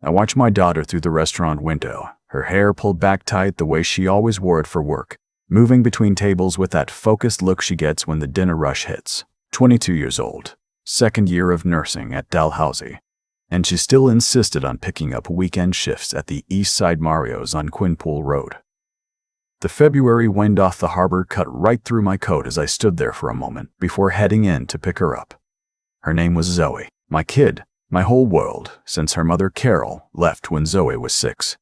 I watch my daughter through the restaurant window, her hair pulled back tight the way she always wore it for work, moving between tables with that focused look she gets when the dinner rush hits. 22 years old, second year of nursing at Dalhousie, and she still insisted on picking up weekend shifts at the East Side Mario's on Quinpool Road. The February wind off the harbor cut right through my coat as I stood there for a moment before heading in to pick her up. Her name was Zoe, my kid, my whole world, since her mother Carol left when Zoe was 6.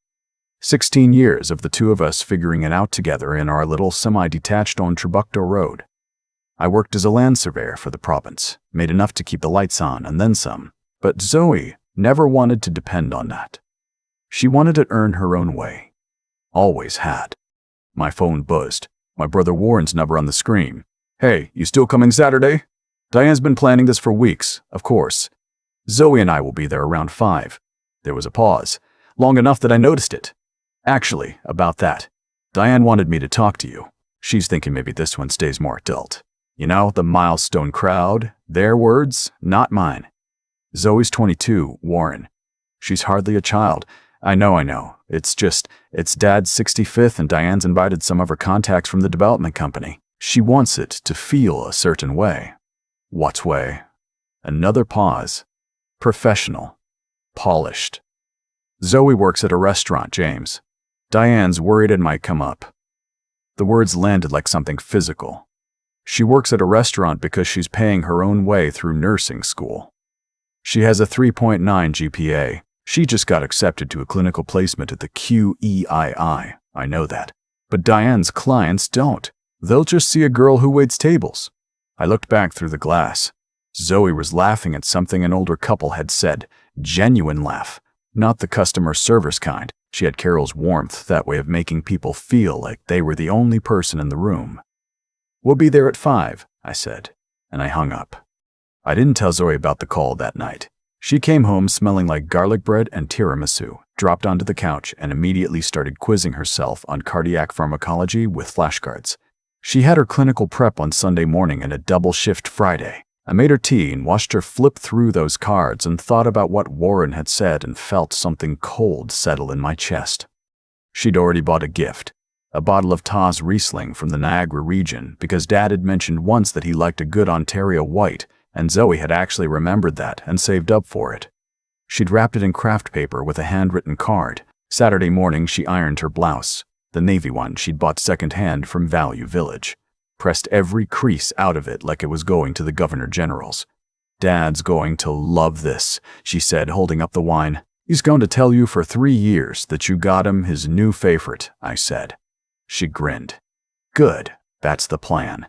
16 years of the two of us figuring it out together in our little semi-detached on Trabucto Road. I worked as a land surveyor for the province, made enough to keep the lights on and then some, but Zoe never wanted to depend on that. She wanted to earn her own way. Always had. My phone buzzed. My brother Warren's number on the screen. "Hey, you still coming Saturday? Diane's been planning this for weeks, of course. Zoe and I will be there around 5. There was a pause, long enough that I noticed it. Actually, about that. Diane wanted me to talk to you. She's thinking maybe this one stays more adult. You know, the milestone crowd, their words, not mine. Zoe's 22, Warren. She's hardly a child. I know. It's Dad's 65th and Diane's invited some of her contacts from the development company. She wants it to feel a certain way." What way? Another pause. Professional. Polished. "Zoe works at a restaurant, James. Diane's worried it might come up." The words landed like something physical. She works at a restaurant because she's paying her own way through nursing school. She has a 3.9 GPA. She just got accepted to a clinical placement at the QEII. I know that. But Diane's clients don't. They'll just see a girl who waits tables. I looked back through the glass. Zoe was laughing at something an older couple had said. Genuine laugh. Not the customer service kind. She had Carol's warmth, that way of making people feel like they were the only person in the room. "We'll be there at 5, I said, and I hung up. I didn't tell Zoe about the call that night. She came home smelling like garlic bread and tiramisu, dropped onto the couch, and immediately started quizzing herself on cardiac pharmacology with flashcards. She had her clinical prep on Sunday morning and a double shift Friday. I made her tea and watched her flip through those cards and thought about what Warren had said and felt something cold settle in my chest. She'd already bought a gift, a bottle of Taz Riesling from the Niagara region, because Dad had mentioned once that he liked a good Ontario white, and Zoe had actually remembered that and saved up for it. She'd wrapped it in craft paper with a handwritten card. Saturday morning she ironed her blouse, the navy one she'd bought secondhand from Value Village. Pressed every crease out of it like it was going to the Governor General's. "Dad's going to love this," she said, holding up the wine. "He's going to tell you for 3 years that you got him his new favorite," I said. She grinned. "Good, that's the plan."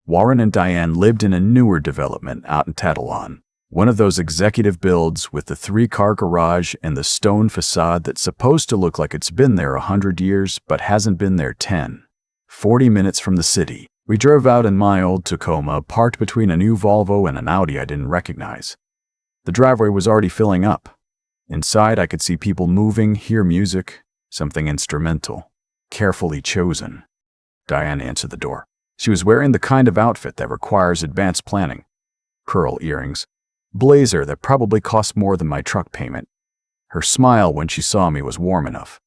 Warren and Diane lived in a newer development out in Tatillon, one of those executive builds with the 3-car garage and the stone facade that's supposed to look like it's been there 100 years but hasn't been there 10. 40 minutes from the city. We drove out in my old Tacoma, parked between a new Volvo and an Audi I didn't recognize. The driveway was already filling up. Inside, I could see people moving, hear music, something instrumental, carefully chosen. Diane answered the door. She was wearing the kind of outfit that requires advanced planning. Pearl earrings, blazer that probably cost more than my truck payment. Her smile when she saw me was warm enough.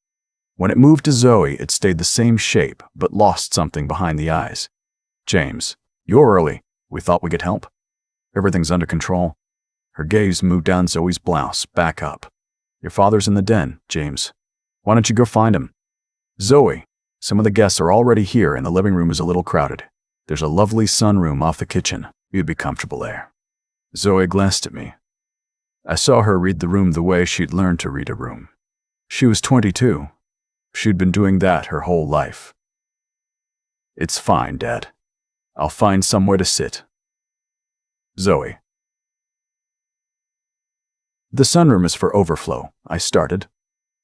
When it moved to Zoe, it stayed the same shape, but lost something behind the eyes. "James, you're early. We thought we could help. Everything's under control." Her gaze moved down Zoe's blouse, back up. "Your father's in the den, James. Why don't you go find him?" "Zoe, some of the guests are already here and the living room is a little crowded. There's a lovely sunroom off the kitchen. You'd be comfortable there." Zoe glanced at me. I saw her read the room the way she'd learned to read a room. She was 22. She'd been doing that her whole life. "It's fine, Dad. I'll find somewhere to sit." Zoe. "The sunroom is for overflow," I started.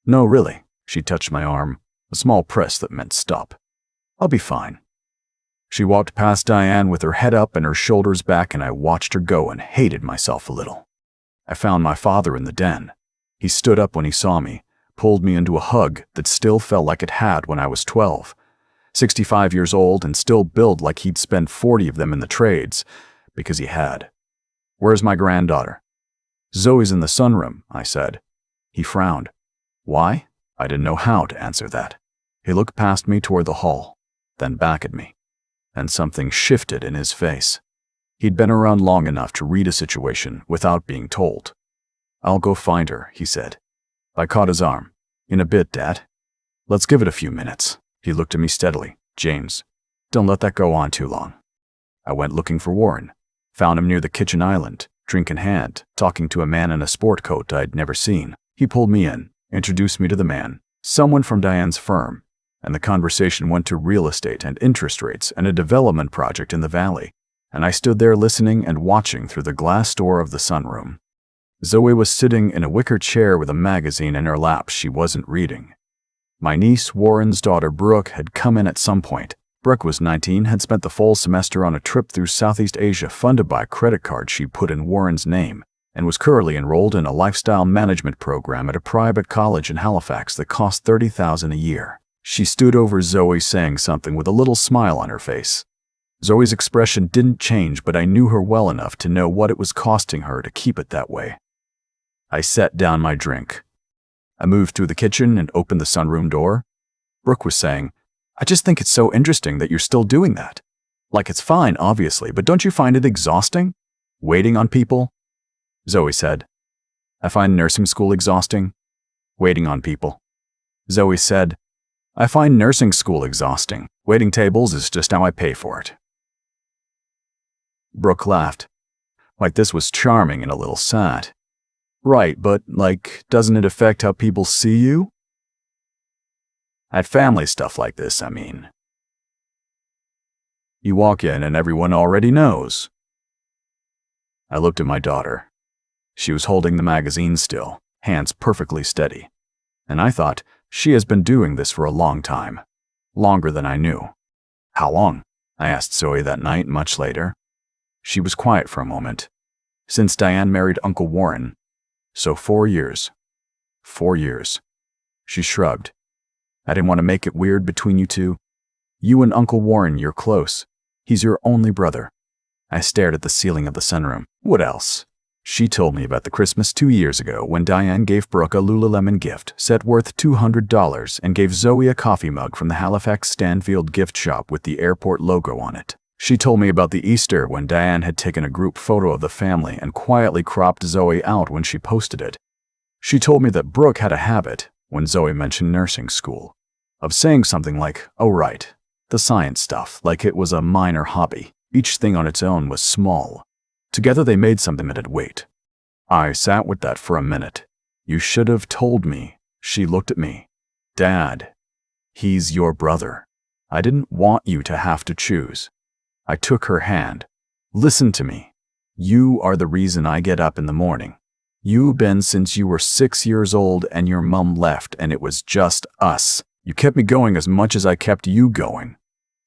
"No, really." She touched my arm, a small press that meant stop. "I'll be fine." She walked past Diane with her head up and her shoulders back, and I watched her go and hated myself a little. I found my father in the den. He stood up when he saw me, pulled me into a hug that still felt like it had when I was 12. 65 years old and still built like he'd spent 40 of them in the trades, because he had. "Where's my granddaughter?" "Zoe's in the sunroom," I said. He frowned. Why? I didn't know how to answer that. He looked past me toward the hall, then back at me, and something shifted in his face. He'd been around long enough to read a situation without being told. I'll go find her, he said. I caught his arm. In a bit, Dad. Let's give it a few minutes. He looked at me steadily. James, don't let that go on too long. I went looking for Warren. Found him near the kitchen island, drink in hand, talking to a man in a sport coat I'd never seen. He pulled me in, introduced me to the man, someone from Diane's firm, and the conversation went to real estate and interest rates and a development project in the valley, and I stood there listening and watching through the glass door of the sunroom. Zoe was sitting in a wicker chair with a magazine in her lap she wasn't reading. My niece, Warren's daughter, Brooke, had come in at some point. Brooke was 19, had spent the fall semester on a trip through Southeast Asia funded by a credit card she put in Warren's name, and was currently enrolled in a lifestyle management program at a private college in Halifax that cost $30,000 a year. She stood over Zoe saying something with a little smile on her face. Zoe's expression didn't change, but I knew her well enough to know what it was costing her to keep it that way. I set down my drink. I moved through the kitchen and opened the sunroom door. Brooke was saying, I just think it's so interesting that you're still doing that. Like, it's fine, obviously, but don't you find it exhausting? Waiting on people? Zoe said, I find nursing school exhausting. Waiting on people. Zoe said, I find nursing school exhausting. Waiting tables is just how I pay for it. Brooke laughed. Like, this was charming and a little sad. Right, but, like, doesn't it affect how people see you? At family stuff like this, I mean. You walk in and everyone already knows. I looked at my daughter. She was holding the magazine still, hands perfectly steady. And I thought, she has been doing this for a long time. Longer than I knew. How long? I asked Zoe that night much later. She was quiet for a moment. Since Diane married Uncle Warren. So 4 years. 4 years. She shrugged. I didn't want to make it weird between you two. You and Uncle Warren, you're close. He's your only brother. I stared at the ceiling of the sunroom. What else? She told me about the Christmas 2 years ago when Diane gave Brooke a Lululemon gift set worth $200 and gave Zoe a coffee mug from the Halifax Stanfield gift shop with the airport logo on it. She told me about the Easter when Diane had taken a group photo of the family and quietly cropped Zoe out when she posted it. She told me that Brooke had a habit, when Zoe mentioned nursing school, of saying something like, oh right, the science stuff, like it was a minor hobby. Each thing on its own was small. Together they made something that'd weight. I sat with that for a minute. You should have told me. She looked at me. Dad, he's your brother. I didn't want you to have to choose. I took her hand. Listen to me. You are the reason I get up in the morning. You've been since you were 6 years old and your mom left and it was just us. You kept me going as much as I kept you going.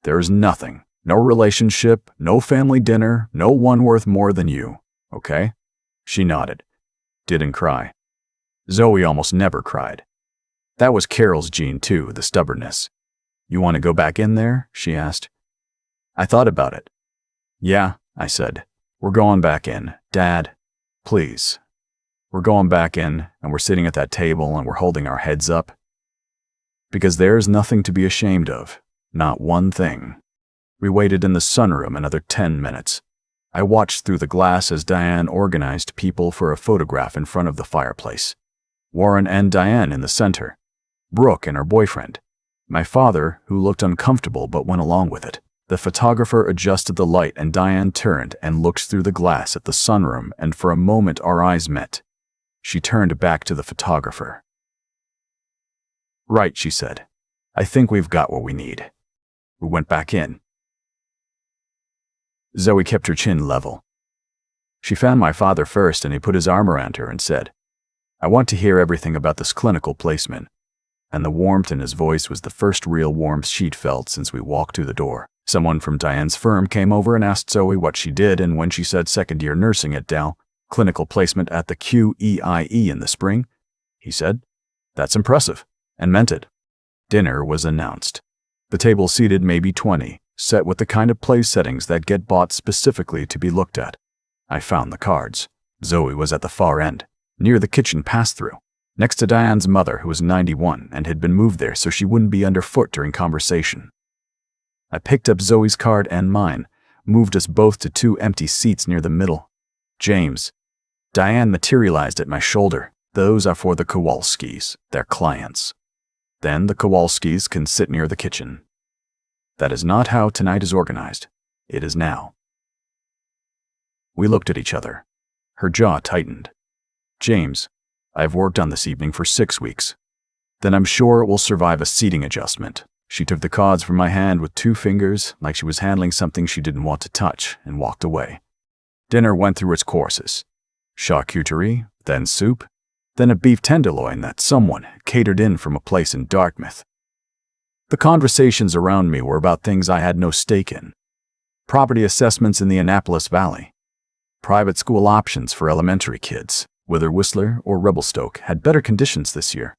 There's nothing. No relationship, no family dinner, no one worth more than you. Okay? She nodded. Didn't cry. Zoe almost never cried. That was Carol's gene too, the stubbornness. You want to go back in there? She asked. I thought about it. Yeah, I said. We're going back in. Dad, please. We're going back in, and we're sitting at that table and we're holding our heads up. Because there's nothing to be ashamed of. Not one thing. We waited in the sunroom another 10 minutes. I watched through the glass as Diane organized people for a photograph in front of the fireplace. Warren and Diane in the center. Brooke and her boyfriend. My father, who looked uncomfortable but went along with it. The photographer adjusted the light and Diane turned and looked through the glass at the sunroom, and for a moment our eyes met. She turned back to the photographer. Right, she said. I think we've got what we need. We went back in. Zoe kept her chin level. She found my father first and he put his arm around her and said, I want to hear everything about this clinical placement. And the warmth in his voice was the first real warmth she'd felt since we walked through the door. Someone from Diane's firm came over and asked Zoe what she did, and when she said second-year nursing at Dow, clinical placement at the QEIE in the spring, he said, That's impressive, and meant it. Dinner was announced. The table seated maybe 20, set with the kind of place settings that get bought specifically to be looked at. I found the cards. Zoe was at the far end, near the kitchen pass-through. next to Diane's mother, who was 91 and had been moved there so she wouldn't be underfoot during conversation. I picked up Zoe's card and mine, moved us both to 2 empty seats near the middle. James. Diane materialized at my shoulder. Those are for the Kowalskis, their clients. Then the Kowalskis can sit near the kitchen. That is not how tonight is organized. It is now. We looked at each other. Her jaw tightened. James, I've worked on this evening for 6 weeks. Then I'm sure it will survive a seating adjustment. She took the cards from my hand with 2 fingers, like she was handling something she didn't want to touch, and walked away. Dinner went through its courses. Charcuterie, then soup, then a beef tenderloin that someone catered in from a place in Dartmouth. The conversations around me were about things I had no stake in. Property assessments in the Annapolis Valley. Private school options for elementary kids, whether Whistler or Revelstoke had better conditions this year.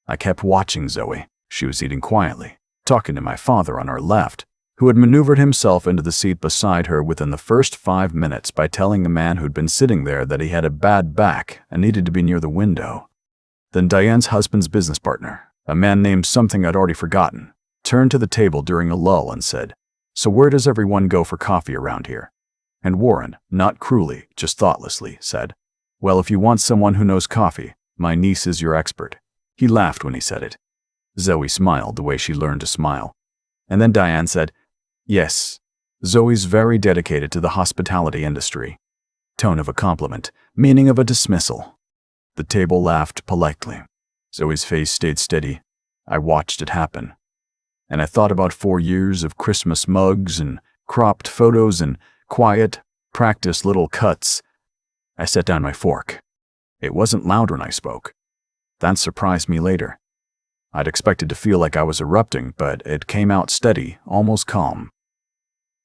I kept watching Zoe. She was eating quietly, talking to my father on our left, who had maneuvered himself into the seat beside her within the first 5 minutes by telling the man who'd been sitting there that he had a bad back and needed to be near the window. Then Diane's husband's business partner, a man named something I'd already forgotten, turned to the table during a lull and said, "So where does everyone go for coffee around here?" And Warren, not cruelly, just thoughtlessly, said, "Well, if you want someone who knows coffee, my niece is your expert." He laughed when he said it. Zoe smiled the way she learned to smile. And then Diane said, "Yes, Zoe's very dedicated to the hospitality industry." Tone of a compliment, meaning of a dismissal. The table laughed politely. Zoe's face stayed steady. I watched it happen. And I thought about 4 years of Christmas mugs and cropped photos and quiet, practiced little cuts. I set down my fork. It wasn't loud when I spoke. That surprised me later. I'd expected to feel like I was erupting, but it came out steady, almost calm.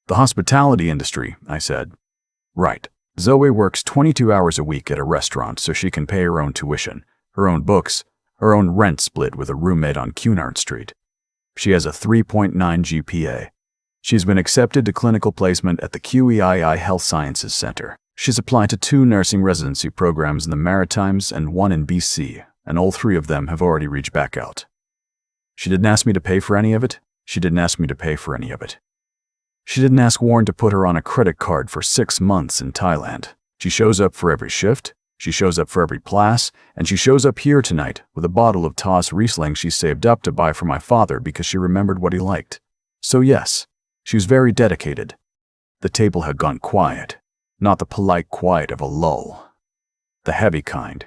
"The hospitality industry," I said. "Right. Zoe works 22 hours a week at a restaurant so she can pay her own tuition, her own books, her own rent split with a roommate on Cunard Street. She has a 3.9 GPA. She's been accepted to clinical placement at the QEII Health Sciences Center. She's applied to 2 nursing residency programs in the Maritimes and 1 in BC, and all 3 of them have already reached back out. She didn't ask me to pay for any of it. She didn't ask me to pay for any of it. She didn't ask Warren to put her on a credit card for 6 months in Thailand. She shows up for every shift, she shows up for every class, and she shows up here tonight with a bottle of Toss Riesling she saved up to buy for my father because she remembered what he liked. So yes, she was very dedicated. The table had gone quiet, not the polite quiet of a lull, the heavy kind.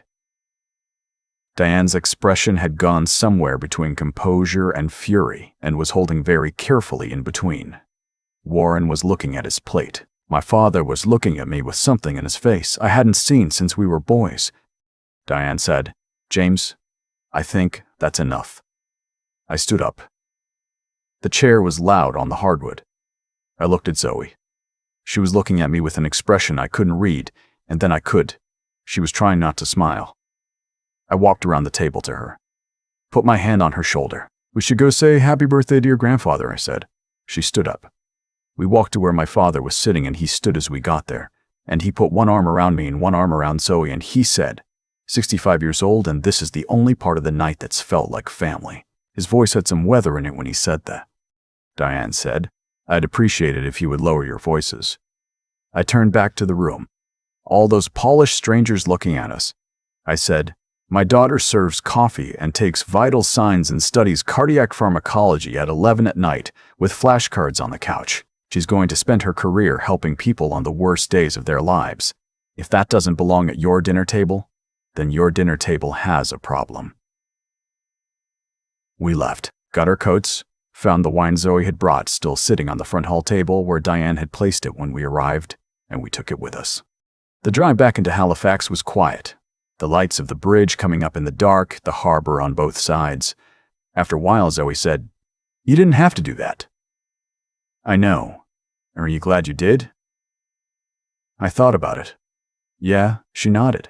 Diane's expression had gone somewhere between composure and fury and was holding very carefully in between. Warren was looking at his plate. My father was looking at me with something in his face I hadn't seen since we were boys. Diane said, "James, I think that's enough." I stood up. The chair was loud on the hardwood. I looked at Zoe. She was looking at me with an expression I couldn't read, and then I could. She was trying not to smile. I walked around the table to her. Put my hand on her shoulder. "We should go say happy birthday to your grandfather," I said. She stood up. We walked to where my father was sitting and he stood as we got there. And he put one arm around me and one arm around Zoe and he said, 65 years old and this is the only part of the night that's felt like family. His voice had some weather in it when he said that. Diane said, "I'd appreciate it if you would lower your voices." I turned back to the room. All those polished strangers looking at us. I said, "My daughter serves coffee and takes vital signs and studies cardiac pharmacology at 11 at night with flashcards on the couch. She's going to spend her career helping people on the worst days of their lives. If that doesn't belong at your dinner table, then your dinner table has a problem." We left, got our coats, found the wine Zoe had brought still sitting on the front hall table where Diane had placed it when we arrived, and we took it with us. The drive back into Halifax was quiet. The lights of the bridge coming up in the dark, the harbor on both sides. After a while, Zoe said, "You didn't have to do that." "I know. Are you glad you did?" I thought about it. "Yeah," she nodded.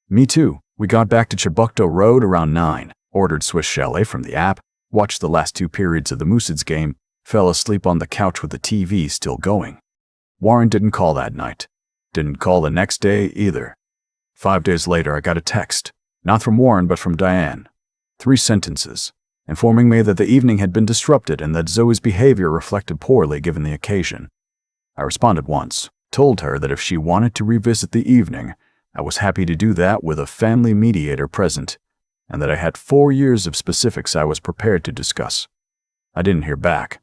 "Me too." We got back to Chebucto Road around 9, ordered Swiss Chalet from the app, watched the last 2 periods of the Moosids game, fell asleep on the couch with the TV still going. Warren didn't call that night. Didn't call the next day either. 5 days later, I got a text. Not from Warren, but from Diane. 3 sentences, informing me that the evening had been disrupted and that Zoe's behavior reflected poorly given the occasion. I responded once, told her that if she wanted to revisit the evening, I was happy to do that with a family mediator present, and that I had 4 years of specifics I was prepared to discuss. I didn't hear back.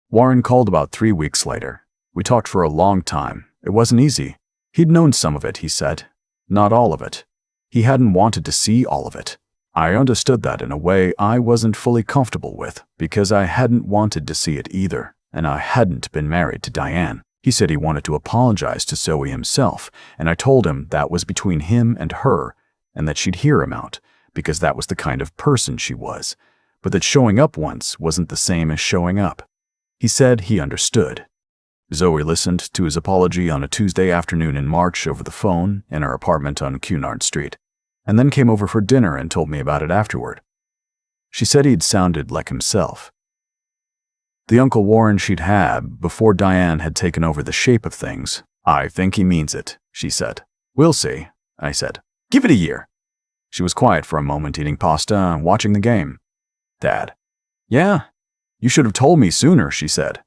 Warren called about 3 weeks later. We talked for a long time. It wasn't easy. He'd known some of it, he said. Not all of it. He hadn't wanted to see all of it. I understood that in a way I wasn't fully comfortable with, because I hadn't wanted to see it either, and I hadn't been married to Diane. He said he wanted to apologize to Zoe himself, and I told him that was between him and her, and that she'd hear him out, because that was the kind of person she was, but that showing up once wasn't the same as showing up. He said he understood. Zoe listened to his apology on a Tuesday afternoon in March over the phone in our apartment on Cunard Street, and then came over for dinner and told me about it afterward. She said he'd sounded like himself. The Uncle Warren she'd had before Diane had taken over the shape of things. I think he means it, she said. We'll see, I said. Give it a year. She was quiet for a moment, eating pasta and watching the game. Dad. Yeah? You should have told me sooner, she said.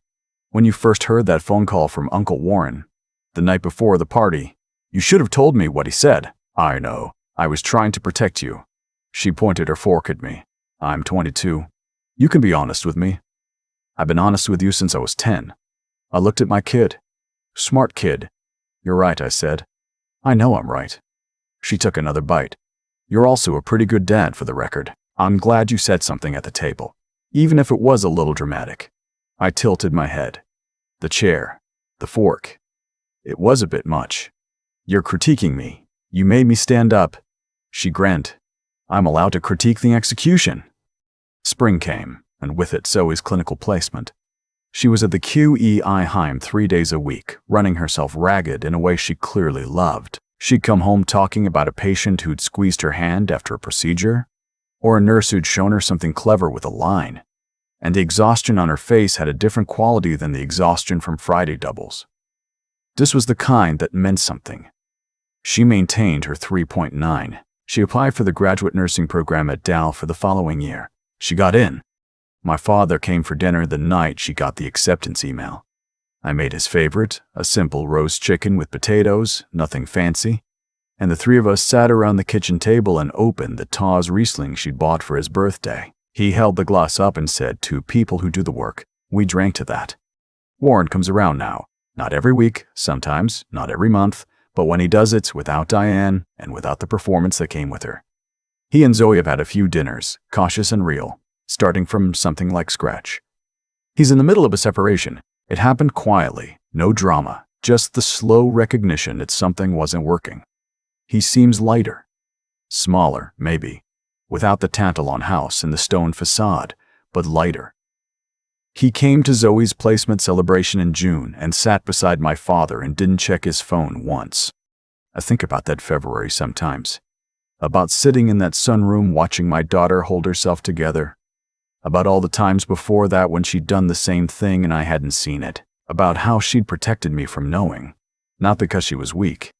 When you first heard that phone call from Uncle Warren, the night before the party, you should have told me what he said. I know. I was trying to protect you. She pointed her fork at me. I'm 22. You can be honest with me. I've been honest with you since I was 10. I looked at my kid. Smart kid. You're right, I said. I know I'm right. She took another bite. You're also a pretty good dad, for the record. I'm glad you said something at the table, even if it was a little dramatic. I tilted my head. The chair. The fork. It was a bit much. You're critiquing me. You made me stand up. She grinned. I'm allowed to critique the execution. Spring came, and with it Zoe's clinical placement. She was at the QEI Heim 3 days a week, running herself ragged in a way she clearly loved. She'd come home talking about a patient who'd squeezed her hand after a procedure, or a nurse who'd shown her something clever with a line, and the exhaustion on her face had a different quality than the exhaustion from Friday doubles. This was the kind that meant something. She maintained her 3.9. She applied for the graduate nursing program at Dow for the following year. She got in. My father came for dinner the night she got the acceptance email. I made his favorite, a simple roast chicken with potatoes, nothing fancy, and the 3 of us sat around the kitchen table and opened the Taw's Riesling she'd bought for his birthday. He held the glass up and said, to people who do the work, we drank to that. Warren comes around now, not every week, sometimes, not every month, but when he does it's without Diane and without the performance that came with her. He and Zoe have had a few dinners, cautious and real, starting from something like scratch. He's in the middle of a separation. It happened quietly, no drama, just the slow recognition that something wasn't working. He seems lighter. Smaller, maybe, without the tantalon house and the stone facade, but lighter. He came to Zoe's placement celebration in June and sat beside my father and didn't check his phone once. I think about that February sometimes. About sitting in that sunroom watching my daughter hold herself together. About all the times before that when she'd done the same thing and I hadn't seen it. About how she'd protected me from knowing. Not because she was weak,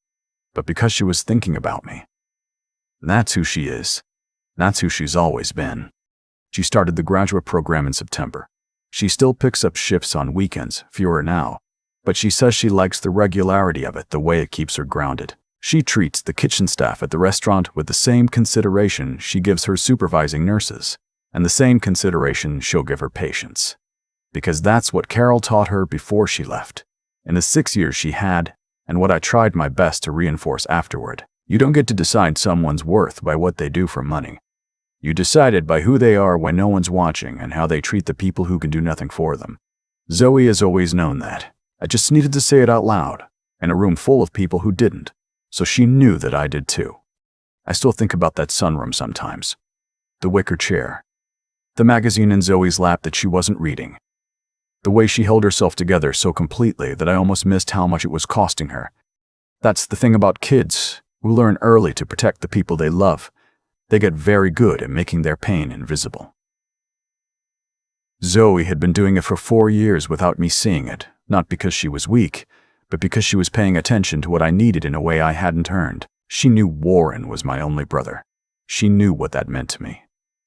but because she was thinking about me. That's who she is. That's who she's always been. She started the graduate program in September. She still picks up shifts on weekends, fewer now, but she says she likes the regularity of it, the way it keeps her grounded. She treats the kitchen staff at the restaurant with the same consideration she gives her supervising nurses, and the same consideration she'll give her patients. Because that's what Carol taught her before she left, in the 6 years she had, and what I tried my best to reinforce afterward. You don't get to decide someone's worth by what they do for money. You decide it by who they are when no one's watching and how they treat the people who can do nothing for them. Zoe has always known that. I just needed to say it out loud, in a room full of people who didn't, so she knew that I did too. I still think about that sunroom sometimes. The wicker chair. The magazine in Zoe's lap that she wasn't reading. The way she held herself together so completely that I almost missed how much it was costing her. That's the thing about kids, who learn early to protect the people they love. They get very good at making their pain invisible. Zoe had been doing it for 4 years without me seeing it, not because she was weak, but because she was paying attention to what I needed in a way I hadn't earned. She knew Warren was my only brother. She knew what that meant to me.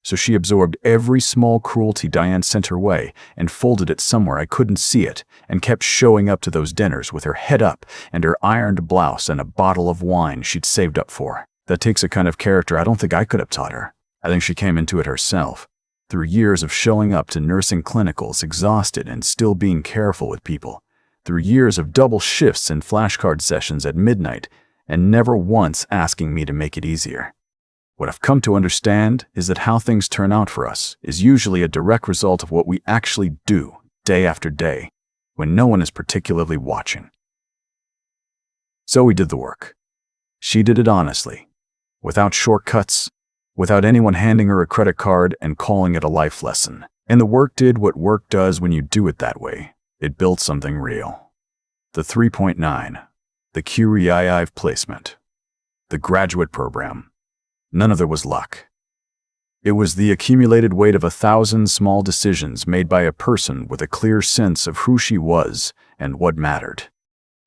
So she absorbed every small cruelty Diane sent her way and folded it somewhere I couldn't see it, and kept showing up to those dinners with her head up and her ironed blouse and a bottle of wine she'd saved up for. That takes a kind of character I don't think I could have taught her. I think she came into it herself, through years of showing up to nursing clinicals exhausted and still being careful with people, through years of double shifts and flashcard sessions at midnight, and never once asking me to make it easier. What I've come to understand is that how things turn out for us is usually a direct result of what we actually do day after day, when no one is particularly watching. So we did the work. She did it honestly, without shortcuts, without anyone handing her a credit card and calling it a life lesson. And the work did what work does when you do it that way. It built something real. The 3.9, the QEII placement, the graduate program. None of it was luck. It was the accumulated weight of 1,000 small decisions made by a person with a clear sense of who she was and what mattered.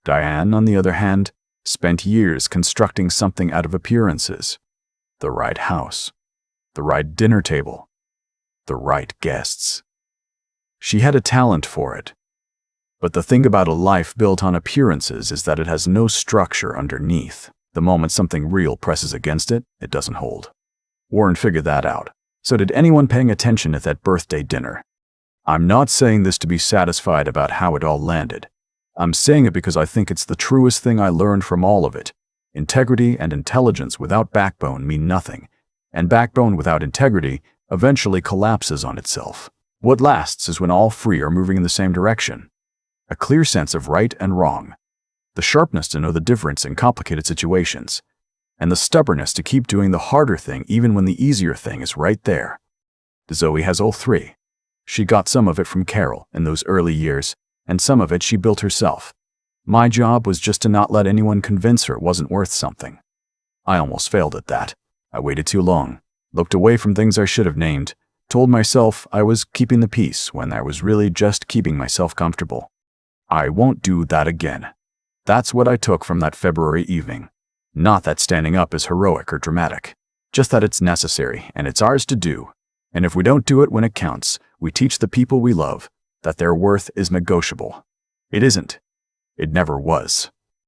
Diane, on the other hand, spent years constructing something out of appearances. The right house, the right dinner table, the right guests. She had a talent for it. But the thing about a life built on appearances is that it has no structure underneath. The moment something real presses against it, it doesn't hold. Warren figured that out. So did anyone paying attention at that birthday dinner. I'm not saying this to be satisfied about how it all landed. I'm saying it because I think it's the truest thing I learned from all of it. Integrity and intelligence without backbone mean nothing, and backbone without integrity eventually collapses on itself. What lasts is when all three are moving in the same direction. A clear sense of right and wrong, the sharpness to know the difference in complicated situations, and the stubbornness to keep doing the harder thing even when the easier thing is right there. Zoe has all three. She got some of it from Carol in those early years, and some of it she built herself. My job was just to not let anyone convince her it wasn't worth something. I almost failed at that. I waited too long, looked away from things I should have named, told myself I was keeping the peace when I was really just keeping myself comfortable. I won't do that again. That's what I took from that February evening. Not that standing up is heroic or dramatic, just that it's necessary and it's ours to do. And if we don't do it when it counts, we teach the people we love that their worth is negotiable. It isn't. It never was.